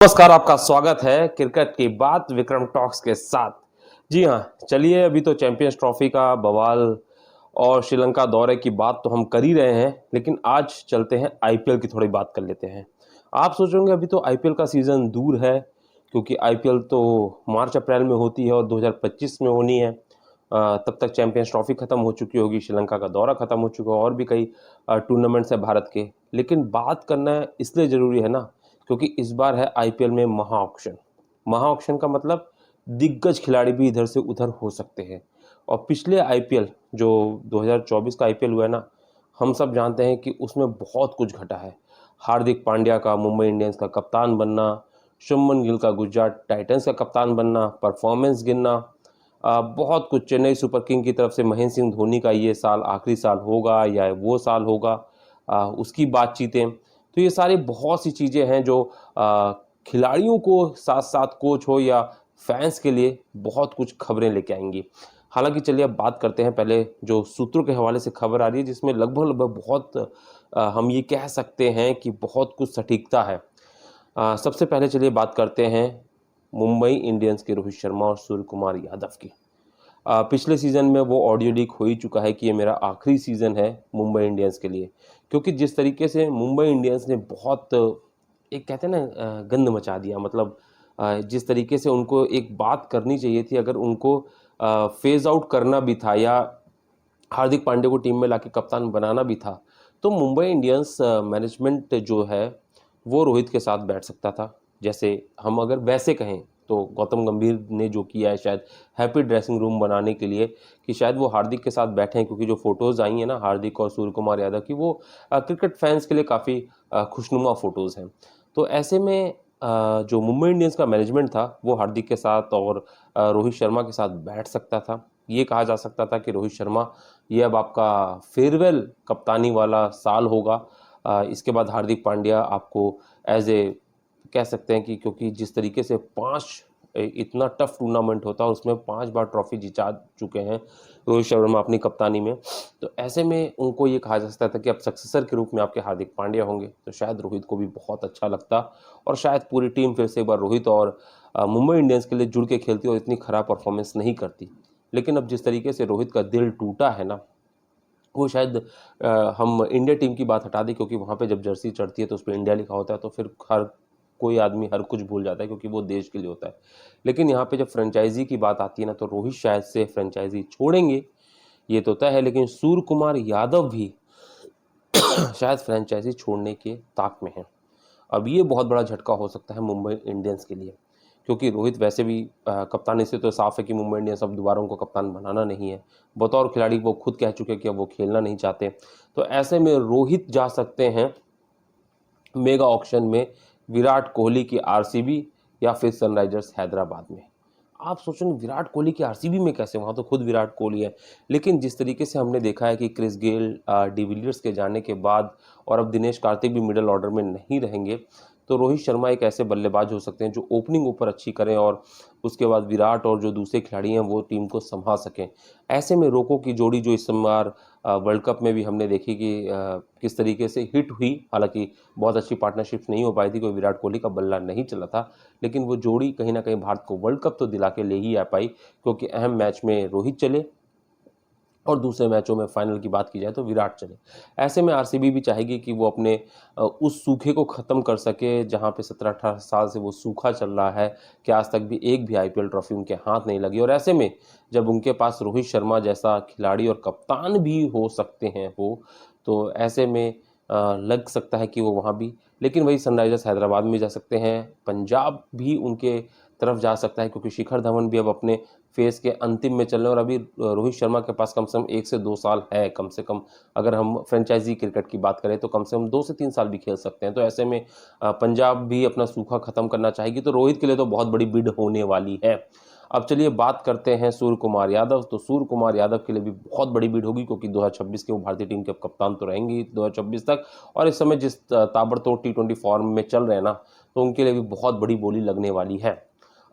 नमस्कार, आपका स्वागत है क्रिकेट की बात विक्रम टॉक्स के साथ। जी हाँ, चलिए अभी तो चैंपियंस ट्रॉफी का बवाल और श्रीलंका दौरे की बात तो हम कर ही रहे हैं, लेकिन आज चलते हैं आईपीएल की थोड़ी बात कर लेते हैं। आप सोचोगे अभी तो आईपीएल का सीज़न दूर है, क्योंकि आईपीएल तो मार्च अप्रैल में होती है और 2025 में होनी है। तब तक चैंपियंस ट्रॉफी खत्म हो चुकी होगी, श्रीलंका का दौरा खत्म हो चुका है और भी कई टूर्नामेंट्स है भारत के। लेकिन बात करना इसलिए ज़रूरी है ना, क्योंकि इस बार है आईपीएल में महा ऑक्शन। महा ऑक्शन का मतलब दिग्गज खिलाड़ी भी इधर से उधर हो सकते हैं। और पिछले आईपीएल जो 2024 का आईपीएल हुआ है ना, हम सब जानते हैं कि उसमें बहुत कुछ घटा है। हार्दिक पांड्या का मुंबई इंडियंस का कप्तान बनना, शुभमन गिल का गुजरात टाइटंस का कप्तान बनना, परफॉर्मेंस गिरना, बहुत कुछ। चेन्नई सुपर किंग की तरफ से महेंद्र सिंह धोनी का ये साल आखिरी साल होगा या वो साल होगा, उसकी बातचीतें। तो ये सारी बहुत सी चीज़ें हैं जो खिलाड़ियों को साथ साथ कोच हो या फैंस के लिए बहुत कुछ खबरें लेके आएंगी। हालांकि चलिए अब बात करते हैं पहले जो सूत्रों के हवाले से खबर आ रही है, जिसमें लगभग लगभग बहुत हम ये कह सकते हैं कि बहुत कुछ सटीकता है। सबसे पहले चलिए बात करते हैं मुंबई इंडियंस के रोहित शर्मा और सूर्य कुमार यादव की। पिछले सीज़न में वो ऑडियो लीक हो ही चुका है कि ये मेरा आखिरी सीज़न है मुंबई इंडियंस के लिए, क्योंकि जिस तरीके से मुंबई इंडियंस ने बहुत एक कहते हैं ना गंद मचा दिया। मतलब जिस तरीके से उनको एक बात करनी चाहिए थी, अगर उनको फेज आउट करना भी था या हार्दिक पांड्या को टीम में लाके कप्तान बनाना भी था, तो मुंबई इंडियंस मैनेजमेंट जो है वो रोहित के साथ बैठ सकता था। जैसे हम अगर वैसे कहें तो गौतम गंभीर ने जो किया है शायद हैप्पी ड्रेसिंग रूम बनाने के लिए, कि शायद वो हार्दिक के साथ बैठे हैं, क्योंकि जो फोटोज़ आई हैं ना हार्दिक और सूर्य कुमार यादव की, वो क्रिकेट फैंस के लिए काफ़ी खुशनुमा फोटोज़ हैं। तो ऐसे में जो मुंबई इंडियंस का मैनेजमेंट था वो हार्दिक के साथ और रोहित शर्मा के साथ बैठ सकता था। ये कहा जा सकता था कि रोहित शर्मा, ये अब आपका फेयरवेल कप्तानी वाला साल होगा। इसके बाद हार्दिक पांड्या आपको एज ए कह सकते हैं कि, क्योंकि जिस तरीके से इतना टफ टूर्नामेंट होता है, उसमें 5 बार ट्रॉफी जिता चुके हैं रोहित शर्मा अपनी कप्तानी में। तो ऐसे में उनको ये कहा जा सकता था कि अब सक्सेसर के रूप में आपके हार्दिक पांड्या होंगे, तो शायद रोहित को भी बहुत अच्छा लगता और शायद पूरी टीम फिर से एक बार रोहित और मुंबई इंडियंस के लिए जुड़ के खेलती और इतनी खराब परफॉर्मेंस नहीं करती। लेकिन अब जिस तरीके से रोहित का दिल टूटा है ना, वो शायद हम इंडिया टीम की बात हटा दें, क्योंकि वहाँ पे जब जर्सी चढ़ती है तो उस पर इंडिया लिखा होता है, तो फिर हर कोई आदमी हर कुछ भूल जाता है, क्योंकि वो देश के लिए होता है। लेकिन यहाँ पे जब फ्रेंचाइजी की बात आती है ना, तो रोहित शायद से फ्रेंचाइजी छोड़ेंगे, ये तो तय है। लेकिन सूर्य कुमार यादव भी शायद फ्रेंचाइजी छोड़ने के ताक में है। अब ये बहुत बड़ा झटका हो सकता है मुंबई इंडियंस के लिए, क्योंकि रोहित वैसे भी कप्तानी से तो साफ है कि मुंबई इंडियंस अब दोबारा उनको कप्तान बनाना नहीं है। बतौर खिलाड़ी वो खुद कह चुके हैं कि अब वो खेलना नहीं चाहते। तो ऐसे में रोहित जा सकते हैं मेगा ऑक्शन में विराट कोहली की आरसीबी या फिर सनराइजर्स हैदराबाद में। आप सोचेंगे विराट कोहली की आरसीबी में कैसे, वहाँ तो खुद विराट कोहली है। लेकिन जिस तरीके से हमने देखा है कि क्रिस गेल डिविलियर्स के जाने के बाद और अब दिनेश कार्तिक भी मिडिल ऑर्डर में नहीं रहेंगे, तो रोहित शर्मा एक ऐसे बल्लेबाज हो सकते हैं जो ओपनिंग ऊपर अच्छी करें और उसके बाद विराट और जो दूसरे खिलाड़ी हैं वो टीम को संभाल सकें। ऐसे में रोको की जोड़ी जो इस बार वर्ल्ड कप में भी हमने देखी कि किस तरीके से हिट हुई। हालांकि बहुत अच्छी पार्टनरशिप नहीं हो पाई थी, कोई विराट कोहली का बल्ला नहीं चला था, लेकिन वो जोड़ी कहीं ना कहीं भारत को वर्ल्ड कप तो दिला के ले ही आ पाई, क्योंकि अहम मैच में रोहित चले और दूसरे मैचों में फाइनल की बात की जाए तो विराट चले। ऐसे में आरसीबी भी चाहेगी कि वो अपने उस सूखे को ख़त्म कर सके, जहां पे 17-18 साल से वो सूखा चल रहा है कि आज तक भी एक भी आईपीएल ट्रॉफी उनके हाथ नहीं लगी। और ऐसे में जब उनके पास रोहित शर्मा जैसा खिलाड़ी और कप्तान भी हो सकते हैं वो, तो ऐसे में लग सकता है कि वो वहाँ भी, लेकिन वही सनराइजर्स हैदराबाद में जा सकते हैं। पंजाब भी उनके तरफ जा सकता है, क्योंकि शिखर धवन भी अब अपने फेज के अंतिम में चल रहे हैं और अभी रोहित शर्मा के पास कम से कम 1 से 2 साल है, कम से कम। अगर हम फ्रेंचाइजी क्रिकेट की बात करें तो कम से कम 2 से 3 साल भी खेल सकते हैं। तो ऐसे में पंजाब भी अपना सूखा खत्म करना चाहेगी, तो रोहित के लिए तो बहुत बड़ी बिड होने वाली है। अब चलिए बात करते हैं सूर्य कुमार यादव। तो सूर्य कुमार यादव के लिए भी बहुत बड़ी बिड होगी, क्योंकि 2026 के वो भारतीय टीम के कप्तान तो रहेंगे 2026 तक, और इस समय जिस ताबड़तोड़ टी20 फॉर्म में चल रहे हैं ना, तो उनके लिए भी बहुत बड़ी बोली लगने वाली है।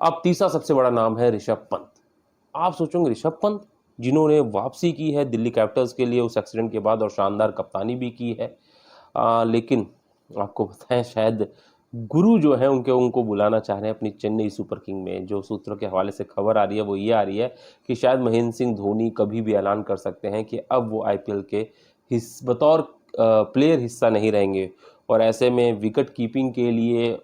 अब तीसरा सबसे बड़ा नाम है ऋषभ पंत। आप सोचोगे ऋषभ पंत, जिन्होंने वापसी की है दिल्ली कैपिटल्स के लिए उस एक्सीडेंट के बाद और शानदार कप्तानी भी की है, लेकिन आपको पता है शायद गुरु जो है उनको बुलाना चाह रहे हैं अपनी चेन्नई सुपर किंग में। जो सूत्रों के हवाले से खबर आ रही है वो ये आ रही है कि शायद महेंद्र सिंह धोनी कभी भी ऐलान कर सकते हैं कि अब वो आईपीएल के बतौर प्लेयर हिस्सा नहीं रहेंगे। और ऐसे में विकेट कीपिंग के लिए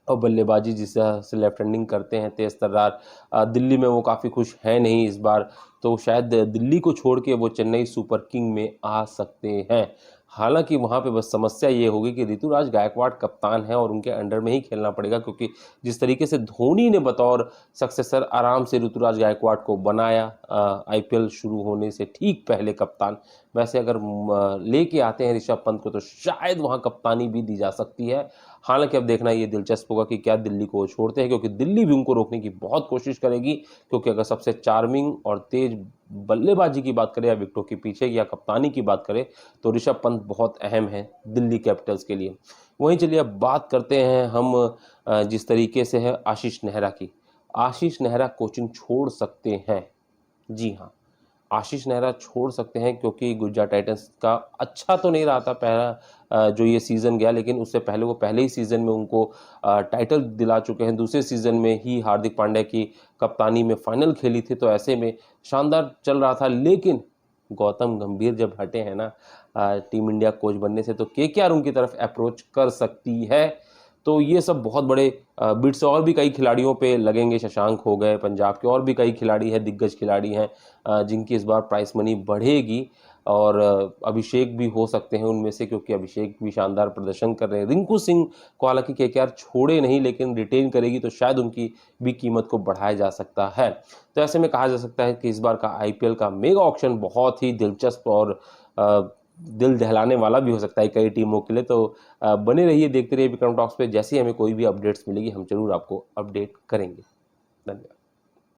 और बल्लेबाजी जिस तरह से लेफ्ट हैंडिंग करते हैं तेज तर्रार, दिल्ली में वो काफ़ी खुश हैं नहीं इस बार, तो शायद दिल्ली को छोड़ के वो चेन्नई सुपर किंग में आ सकते हैं। हालांकि वहाँ पे बस समस्या ये होगी कि ऋतुराज गायकवाड़ कप्तान है और उनके अंडर में ही खेलना पड़ेगा, क्योंकि जिस तरीके से धोनी ने बतौर सक्सेसर आराम से ऋतुराज गायकवाड़ को बनाया आईपीएल शुरू होने से ठीक पहले कप्तान, वैसे अगर लेके आते हैं ऋषभ पंत को तो शायद वहाँ कप्तानी भी दी जा सकती है। हालांकि अब देखना ये दिलचस्प होगा कि क्या दिल्ली को छोड़ते हैं, क्योंकि दिल्ली भी उनको रोकने की बहुत कोशिश करेगी, क्योंकि अगर सबसे चार्मिंग और तेज बल्लेबाजी की बात करें या विकेटों के पीछे या कप्तानी की बात करें तो ऋषभ पंत बहुत अहम है दिल्ली कैपिटल्स के लिए। वहीं चलिए अब बात करते हैं हम जिस तरीके से है आशीष नेहरा की। आशीष नेहरा कोचिंग छोड़ सकते हैं, जी हाँ, आशीष नेहरा छोड़ सकते हैं, क्योंकि गुजरात टाइटंस का अच्छा तो नहीं रहा था पहला जो ये सीज़न गया, लेकिन उससे पहले वो पहले ही सीज़न में उनको टाइटल दिला चुके हैं। दूसरे सीज़न में ही हार्दिक पांड्या की कप्तानी में फाइनल खेली थी, तो ऐसे में शानदार चल रहा था। लेकिन गौतम गंभीर जब हटे हैं ना टीम इंडिया कोच बनने से, तो केकेआर उनकी तरफ अप्रोच कर सकती है। तो ये सब बहुत बड़े बिट्स और भी कई खिलाड़ियों पे लगेंगे। शशांक हो गए पंजाब के, और भी कई खिलाड़ी हैं, दिग्गज खिलाड़ी हैं जिनकी इस बार प्राइस मनी बढ़ेगी। और अभिषेक भी हो सकते हैं उनमें से, क्योंकि अभिषेक भी शानदार प्रदर्शन कर रहे हैं। रिंकू सिंह को हालांकि केकेआर छोड़े नहीं, लेकिन रिटेन करेगी तो शायद उनकी भी कीमत को बढ़ाया जा सकता है। तो ऐसे में कहा जा सकता है कि इस बार का आईपीएल का मेगा ऑक्शन बहुत ही दिलचस्प और दिल दहलाने वाला भी हो सकता है कई टीमों के लिए। तो बने रहिए, देखते रहिए विक्रम टॉक्स पे। जैसे ही हमें कोई भी अपडेट्स मिलेगी हम जरूर आपको अपडेट करेंगे। धन्यवाद।